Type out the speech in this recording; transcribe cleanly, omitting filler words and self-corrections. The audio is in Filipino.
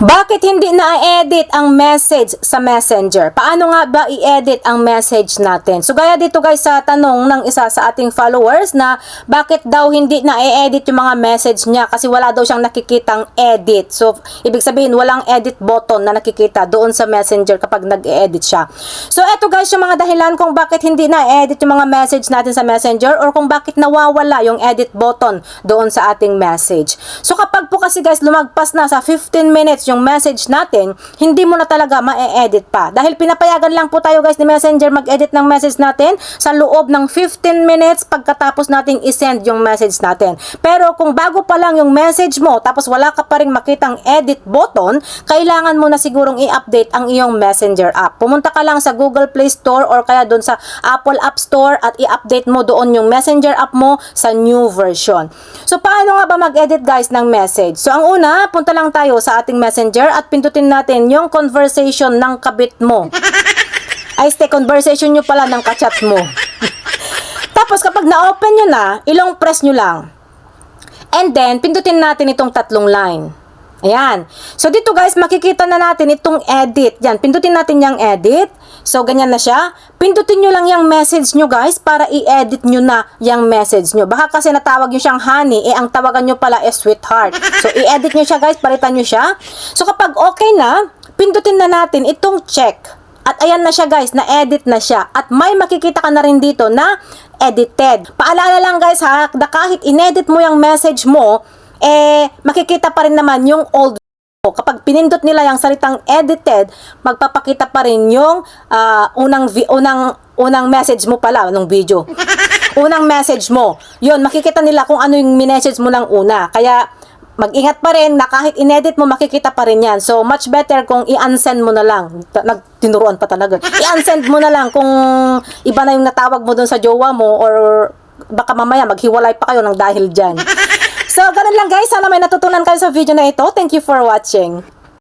Bakit hindi na-edit ang message sa Messenger? Paano nga ba i-edit ang message natin? So gaya dito guys sa tanong ng isa sa ating followers na bakit daw hindi na-edit yung mga message niya kasi wala daw siyang nakikitang edit. So ibig sabihin walang edit button na nakikita doon sa Messenger kapag nag-edit siya. So eto guys yung mga dahilan kung bakit hindi na-edit yung mga message natin sa Messenger or kung bakit nawawala yung edit button doon sa ating message. So kapag po kasi guys lumagpas na sa 15 minutes yung message natin, hindi mo na talaga ma-edit pa. Dahil pinapayagan lang po tayo guys ni Messenger mag-edit ng message natin sa loob ng 15 minutes pagkatapos nating isend yung message natin. Pero kung bago pa lang yung message mo tapos wala ka pa rin makitang edit button, kailangan mo na sigurong i-update ang iyong Messenger app. Pumunta ka lang sa Google Play Store or kaya doon sa Apple App Store at i-update mo doon yung Messenger app mo sa new version. So paano nga ba mag-edit guys ng message? So ang una, punta lang tayo sa ating Messenger at pindutin natin yung conversation ng kabit mo. Ay, conversation nyo pala ng kachat mo. Tapos kapag na-open nyo na, ilong press nyo lang. And then, pindutin natin itong tatlong line. Ayan. So dito guys, makikita na natin itong edit. Yan, pindutin natin yung edit. So ganyan na siya. Pindutin nyo lang yung message nyo guys para i-edit nyo na yung message nyo. Baka kasi natawag nyo siyang honey, ang tawagan nyo pala is sweetheart. So i-edit nyo siya guys, palitan nyo siya. So kapag okay na, pindutin na natin itong check. At ayan na siya guys, na-edit na siya. At may makikita ka na rin dito na edited. Paalala lang guys ha, na kahit in-edit mo yung message mo, makikita pa rin naman yung old video. Kapag pinindot nila yung salitang edited, magpapakita pa rin yung unang message mo pala, nung video. Unang message mo. Yun, makikita nila kung ano yung message mo ng una. Kaya, mag-ingat pa rin na kahit inedit mo, makikita pa rin yan. So, much better kung i-unsend mo na lang. Nagtinuruan pa talaga. I-unsend mo na lang kung iba na yung natawag mo dun sa jowa mo or baka mamaya maghiwalay pa kayo ng dahil dyan. So, ganun lang guys. Sana may natutunan kayo sa video na ito. Thank you for watching.